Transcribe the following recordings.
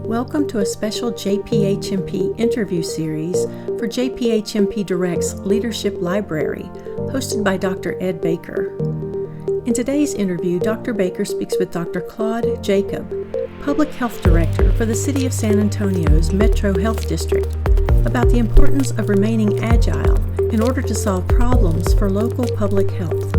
Welcome to a special JPHMP interview series for JPHMP Direct's Leadership Library, hosted by Dr. Ed Baker. In today's interview, Dr. Baker speaks with Dr. Claude Jacob, Public Health Director for the City of San Antonio's Metro Health District, about the importance of remaining agile in order to solve problems for local public health.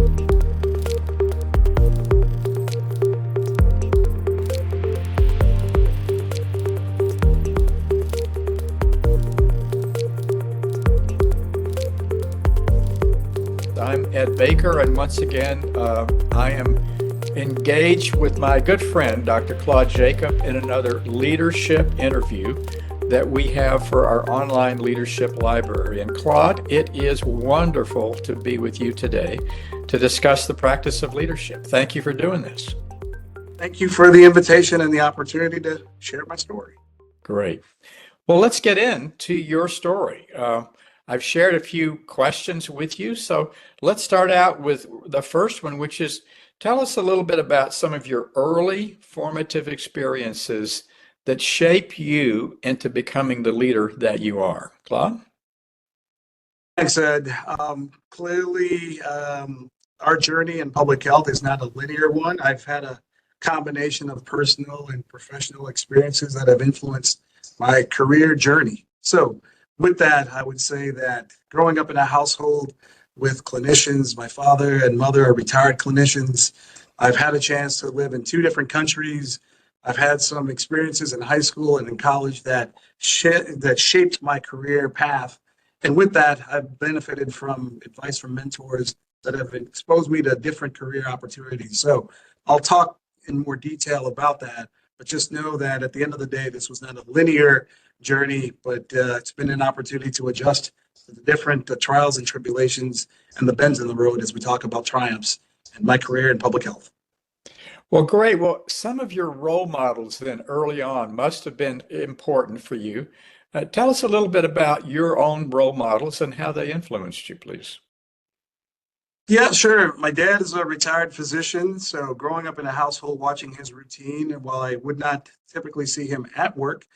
I'm Ed Baker, and once again, I am engaged with my good friend, Dr. Claude Jacob, in another leadership interview that we have for our online leadership library. And Claude, it is wonderful to be with you today to discuss the practice of leadership. Thank you for doing this. Thank you for the invitation and the opportunity to share my story. Great. Well, let's get into your story. I've shared a few questions with you, so let's start out with the first one, which is tell us a little bit about some of your early formative experiences that shape you into becoming the leader that you are. Claude? Thanks, Ed. Clearly, our journey in public health is not a linear one. I've had a combination of personal and professional experiences that have influenced my career journey. So, with that, I would say that growing up in a household with clinicians, my father and mother are retired clinicians. I've had a chance to live in two different countries. I've had some experiences in high school and in college that shaped my career path. And with that, I've benefited from advice from mentors that have exposed me to different career opportunities. So I'll talk in more detail about that, but just know that at the end of the day, this was not a linear journey, but it's been an opportunity to adjust to the different trials and tribulations and the bends in the road as we talk about triumphs in my career in public health. Well, great. Well, some of your role models then early on must have been important for you. Tell us a little bit about your own role models and how they influenced you, please. Yeah, sure. My dad is a retired physician, so growing up in a household watching his routine, and while I would not typically see him at work,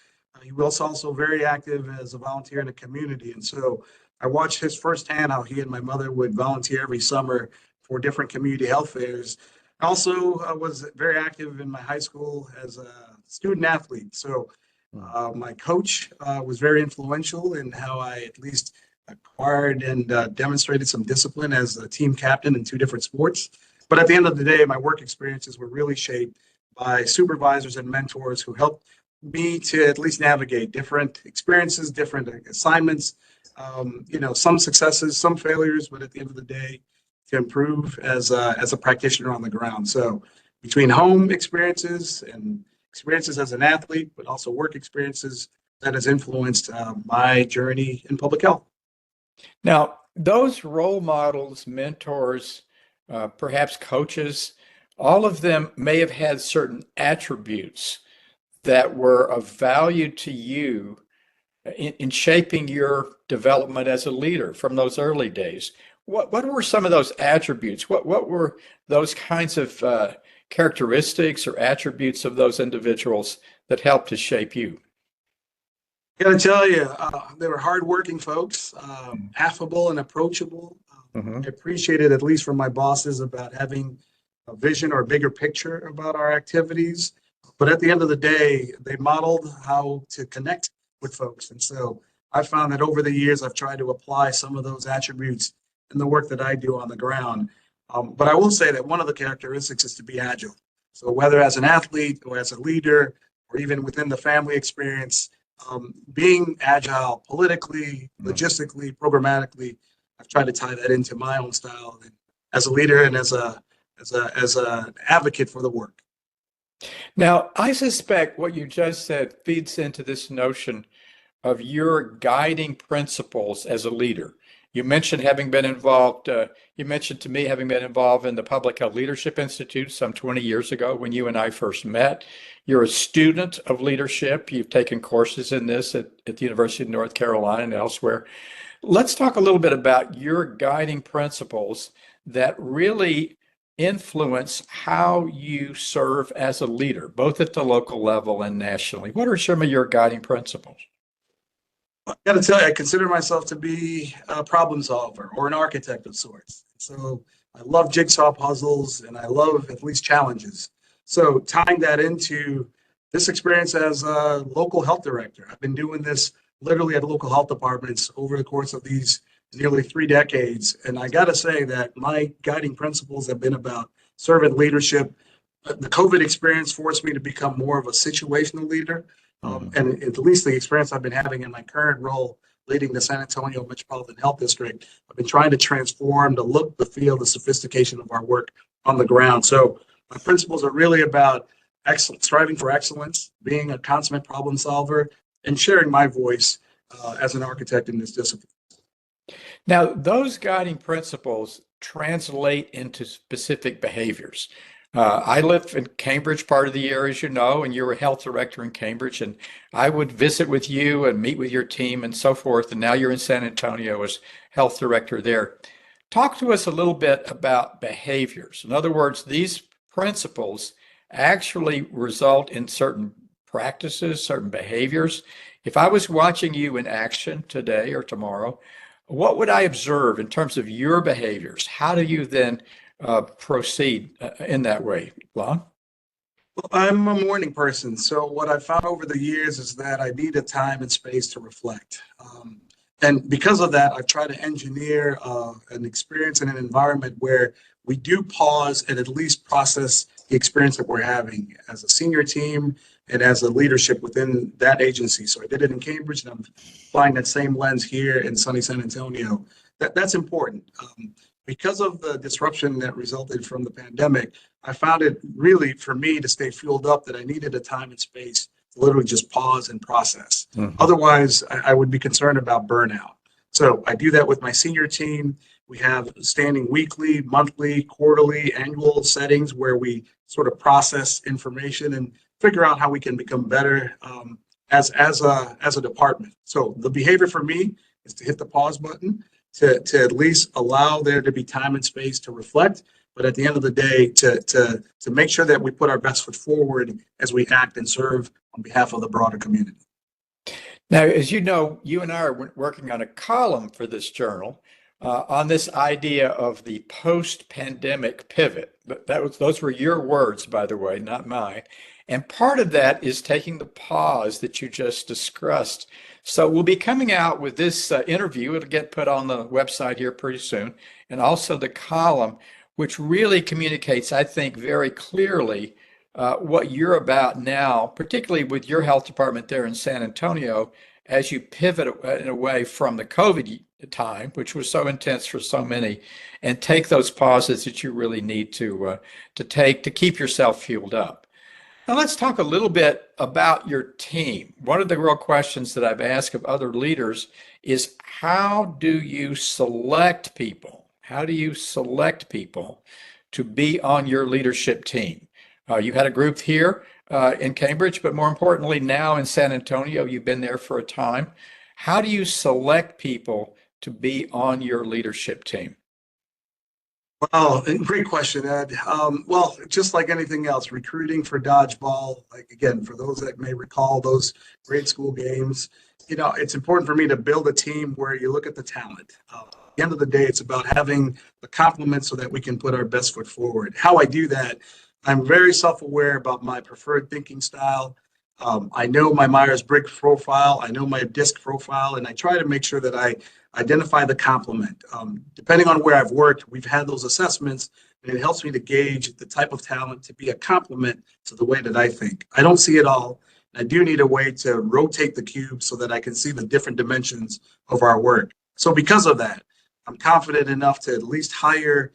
he was also very active as a volunteer in the community. And so I watched his firsthand how he and my mother would volunteer every summer for different community health fairs. I also was very active in my high school as a student athlete. So my coach was very influential in how I at least acquired and demonstrated some discipline as a team captain in two different sports. But at the end of the day, my work experiences were really shaped by supervisors and mentors who helped me to at least navigate different experiences, different assignments, some successes, some failures, but at the end of the day, to improve as a practitioner on the ground. So between home experiences and experiences as an athlete, but also work experiences, that has influenced my journey in public health. Now, those role models, mentors, perhaps coaches, all of them may have had certain attributes that were of value to you in shaping your development as a leader from those early days. What were some of those attributes? What were those kinds of characteristics or attributes of those individuals that helped to shape you? I gotta tell you, they were hardworking folks, affable and approachable. I appreciated, at least from my bosses, about having a vision or a bigger picture about our activities. But at the end of the day, they modeled how to connect with folks. And so I found that over the years, I've tried to apply some of those attributes in the work that I do on the ground. But I will say that one of the characteristics is to be agile. So whether as an athlete or as a leader, or even within the family experience, being agile politically, logistically, programmatically, I've tried to tie that into my own style and as a leader and as an advocate for the work. Now, I suspect what you just said feeds into this notion of your guiding principles as a leader. You mentioned having been involved, you mentioned to me having been involved in the Public Health Leadership Institute some 20 years ago when you and I first met. You're a student of leadership. You've taken courses in this at the University of North Carolina and elsewhere. Let's talk a little bit about your guiding principles that really influence how you serve as a leader, both at the local level and nationally? What are some of your guiding principles? I got to tell you, I consider myself to be a problem solver or an architect of sorts. So I love jigsaw puzzles and I love at least challenges. So tying that into this experience as a local health director, I've been doing this literally at local health departments over the course of these nearly 3 decades. And I got to say that my guiding principles have been about servant leadership. The COVID experience forced me to become more of a situational leader. And at least the experience I've been having in my current role leading the San Antonio Metropolitan Health District, I've been trying to transform the look, the feel, the sophistication of our work on the ground. So my principles are really about excellence, striving for excellence, being a consummate problem solver, and sharing my voice as an architect in this discipline. Now, those guiding principles translate into specific behaviors. I live in Cambridge part of the year, as you know, and you're a health director in Cambridge, and I would visit with you and meet with your team and so forth. And now you're in San Antonio as health director there. Talk to us a little bit about behaviors. In other words, these principles actually result in certain practices, certain behaviors. If I was watching you in action today or tomorrow, what would I observe in terms of your behaviors? How do you then proceed in that way, Lon? Well, I'm a morning person, so what I've found over the years is that I need a time and space to reflect. And because of that, I've tried to engineer an experience in an environment where we do pause and at least process the experience that we're having as a senior team and as a leadership within that agency. So I did it in Cambridge, and I'm applying that same lens here in sunny San Antonio. That's important. Because of the disruption that resulted from the pandemic, I found it really for me to stay fueled up that I needed a time and space to literally just pause and process. Otherwise, I would be concerned about burnout. So I do that with my senior team. We have standing weekly, monthly, quarterly, annual settings where we sort of process information and figure out how we can become better as a department. So the behavior for me is to hit the pause button, to at least allow there to be time and space to reflect, but at the end of the day, to make sure that we put our best foot forward as we act and serve on behalf of the broader community. Now, as you know, you and I are working on a column for this journal on this idea of the post-pandemic pivot. Those were your words, by the way, not mine. And part of that is taking the pause that you just discussed. So we'll be coming out with this interview. It'll get put on the website here pretty soon, and also the column, which really communicates, I think, very clearly what you're about now, particularly with your health department there in San Antonio, as you pivot in a way from the COVID time, which was so intense for so many, and take those pauses that you really need to take to keep yourself fueled up. Now let's talk a little bit about your team. One of the real questions that I've asked of other leaders is how do you select people? How do you select people to be on your leadership team? You had a group here in Cambridge, but more importantly, now in San Antonio, you've been there for a time. How do you select people to be on your leadership team? Well, great question, Ed. Well, just like anything else, recruiting for dodgeball, like again, for those that may recall those grade school games, it's important for me to build a team where you look at the talent. At the end of the day, it's about having the complement so that we can put our best foot forward. How I do that, I'm very self-aware about my preferred thinking style. I know my Myers-Briggs profile, I know my DISC profile, and I try to make sure that I identify the complement. Depending on where I've worked, we've had those assessments, and it helps me to gauge the type of talent to be a complement to the way that I think. I don't see it all. I do need a way to rotate the cube so that I can see the different dimensions of our work. So because of that, I'm confident enough to at least hire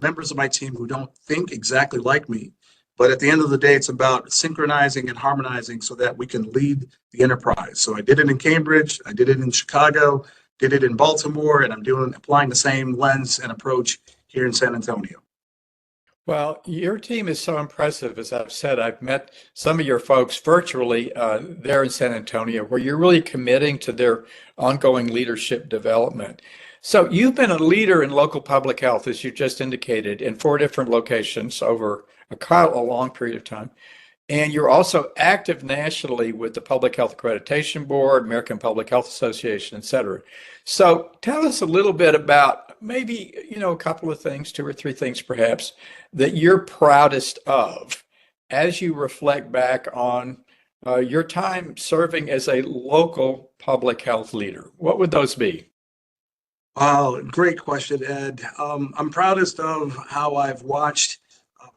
members of my team who don't think exactly like me. But at the end of the day, it's about synchronizing and harmonizing so that we can lead the enterprise. So I did it in Cambridge, I did it in Chicago, did it in Baltimore, and I'm applying the same lens and approach here in San Antonio. Well, your team is so impressive. As I've said, I've met some of your folks virtually there in San Antonio, where you're really committing to their ongoing leadership development. So you've been a leader in local public health, as you just indicated, in 4 different locations over a long period of time. And you're also active nationally with the Public Health Accreditation Board, American Public Health Association, et cetera. So tell us a little bit about maybe, a couple of things, 2 or 3 things perhaps, that you're proudest of as you reflect back on your time serving as a local public health leader. What would those be? Oh, great question, Ed. I'm proudest of how I've watched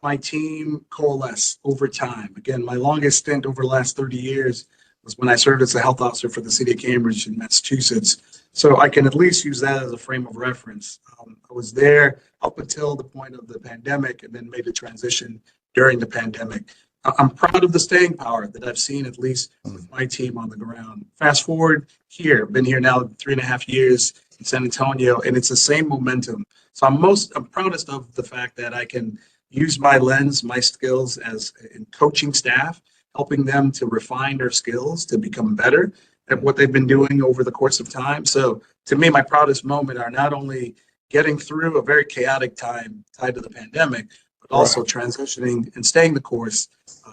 my team coalesce over time. Again, my longest stint over the last 30 years was when I served as a health officer for the city of Cambridge in Massachusetts. So I can at least use that as a frame of reference. I was there up until the point of the pandemic and then made a transition during the pandemic. I'm proud of the staying power that I've seen, at least with my team on the ground. Fast forward here, been here now 3.5 years in San Antonio, and it's the same momentum. So I'm proudest of the fact that I can use my lens, my skills as in coaching staff, helping them to refine their skills to become better at what they've been doing over the course of time. So to me, my proudest moment are not only getting through a very chaotic time tied to the pandemic, but also Right. transitioning and staying the course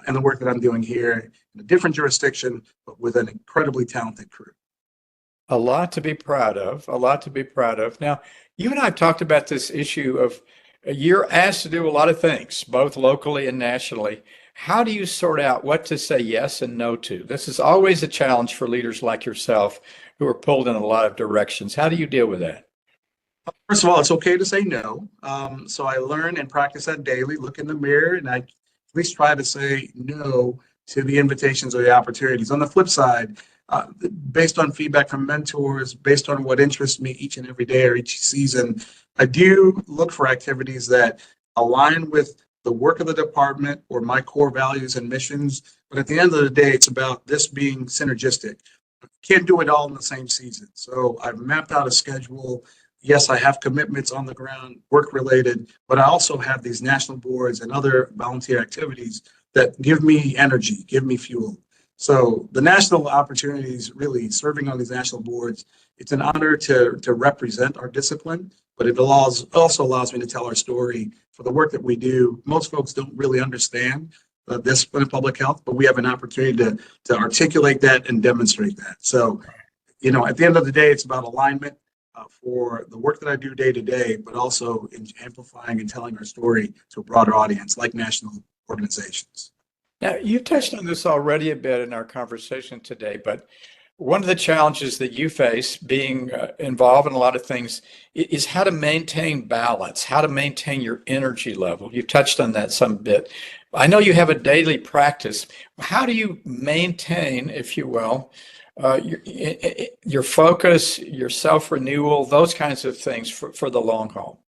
and the work that I'm doing here in a different jurisdiction, but with an incredibly talented crew. A lot to be proud of, a lot to be proud of. Now, you and I have talked about this issue of you're asked to do a lot of things, both locally and nationally. How do you sort out what to say yes and no to? This is always a challenge for leaders like yourself who are pulled in a lot of directions. How do you deal with that? First of all, it's okay to say no. So I learn and practice that daily. Look in the mirror, and I at least try to say no to the invitations or the opportunities. On the flip side, based on feedback from mentors, based on what interests me each and every day or each season, I do look for activities that align with the work of the department or my core values and missions. But at the end of the day, it's about this being synergistic. Can't do it all in the same season. So I've mapped out a schedule. Yes, I have commitments on the ground, work related, but I also have these national boards and other volunteer activities that give me energy, give me fuel. So the national opportunities, really serving on these national boards, it's an honor to represent our discipline, but it also allows me to tell our story for the work that we do. Most folks don't really understand the discipline of public health, but we have an opportunity to articulate that and demonstrate that. So, at the end of the day, it's about alignment for the work that I do day to day, but also in amplifying and telling our story to a broader audience like national organizations. Now, you touched on this already a bit in our conversation today, but one of the challenges that you face being involved in a lot of things is how to maintain balance, how to maintain your energy level. You touched on that some bit. I know you have a daily practice. How do you maintain, if you will, your focus, your self-renewal, those kinds of things for the long haul?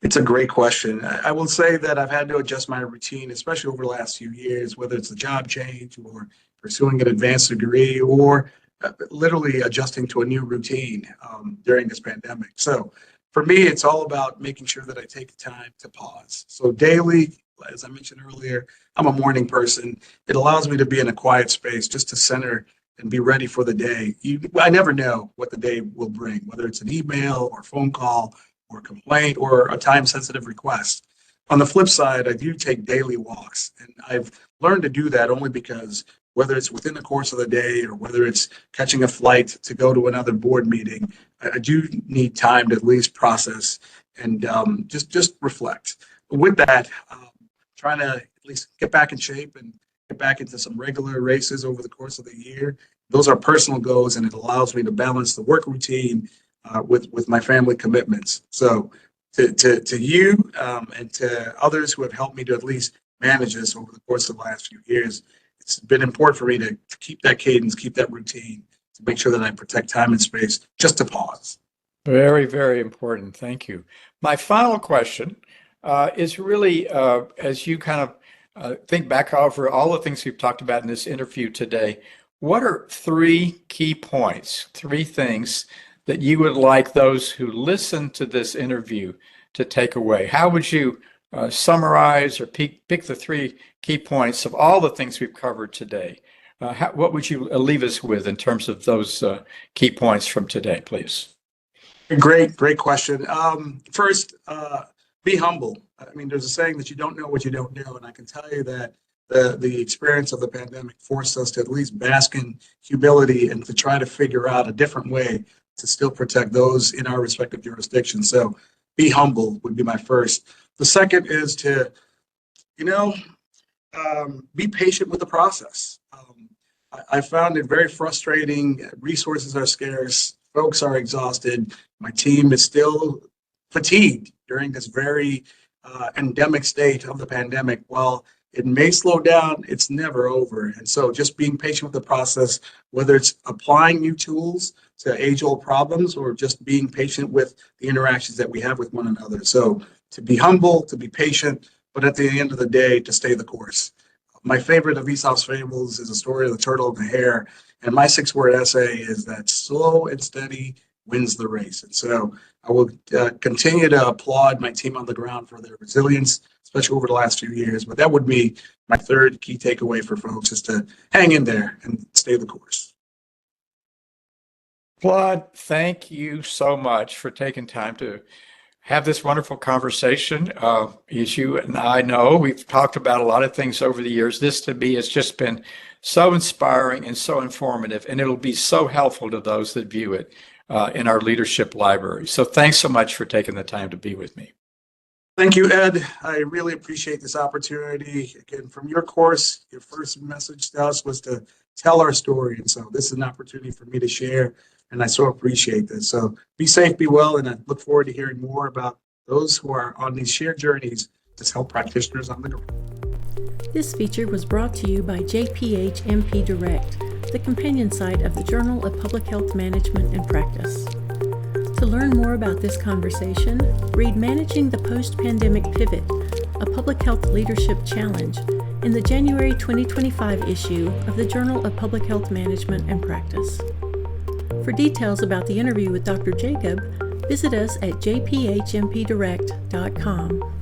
It's a great question. I will say that I've had to adjust my routine, especially over the last few years, whether it's a job change or pursuing an advanced degree or literally adjusting to a new routine during this pandemic. So for me, it's all about making sure that I take time to pause. So daily, as I mentioned earlier, I'm a morning person. It allows me to be in a quiet space just to center and be ready for the day. I never know what the day will bring, whether it's an email or phone call or complaint or a time sensitive request. On the flip side, I do take daily walks, and I've learned to do that only because whether it's within the course of the day or whether it's catching a flight to go to another board meeting, I do need time to at least process and just reflect. With that, trying to at least get back in shape and get back into some regular races over the course of the year. Those are personal goals, and it allows me to balance the work routine with my family commitments. So to you and to others who have helped me to at least manage this over the course of the last few years, it's been important for me to keep that cadence, keep that routine, to make sure that I protect time and space just to pause. Very, very important. Thank you. My final question is really as you kind of think back over all the things we've talked about in this interview today, what are 3 key points, 3 things that you would like those who listen to this interview to take away? How would you summarize or pick the 3 key points of all the things we've covered today? What would you leave us with in terms of those key points from today, please? Great question. First, be humble. I mean, there's a saying that you don't know what you don't know, and I can tell you that the experience of the pandemic forced us to at least bask in humility and to try to figure out a different way to still protect those in our respective jurisdictions. So, be humble would be my first. The second is to, you know, be patient with the process. I found it very frustrating. Resources are scarce. Folks are exhausted. My team is still fatigued during this very endemic state of the pandemic. While it may slow down, it's never over. And so just being patient with the process, whether it's applying new tools to age-old problems or just being patient with the interactions that we have with one another. So to be humble, to be patient, but at the end of the day, to stay the course. My favorite of Aesop's fables is the story of the turtle and the hare. And my 6-word essay is that slow and steady wins the race. And so I will continue to applaud my team on the ground for their resilience, especially over the last few years. But that would be my third key takeaway for folks, is to hang in there and stay the course. Claude, thank you so much for taking time to have this wonderful conversation. As you and I know, we've talked about a lot of things over the years. This to me has just been so inspiring and so informative, and it'll be so helpful to those that view it in our leadership library. So thanks so much for taking the time to be with me. Thank you, Ed. I really appreciate this opportunity. Again, from your course, your first message to us was to tell our story. And so this is an opportunity for me to share, and I so appreciate this. So be safe, be well, and I look forward to hearing more about those who are on these shared journeys as health practitioners on the ground. This feature was brought to you by JPH MP Direct, the companion site of the Journal of Public Health Management and Practice. To learn more about this conversation, read Managing the Post-Pandemic Pivot, a Public Health Leadership Challenge, in the January 2025 issue of the Journal of Public Health Management and Practice. For details about the interview with Dr. Jacob, visit us at jphmpdirect.com.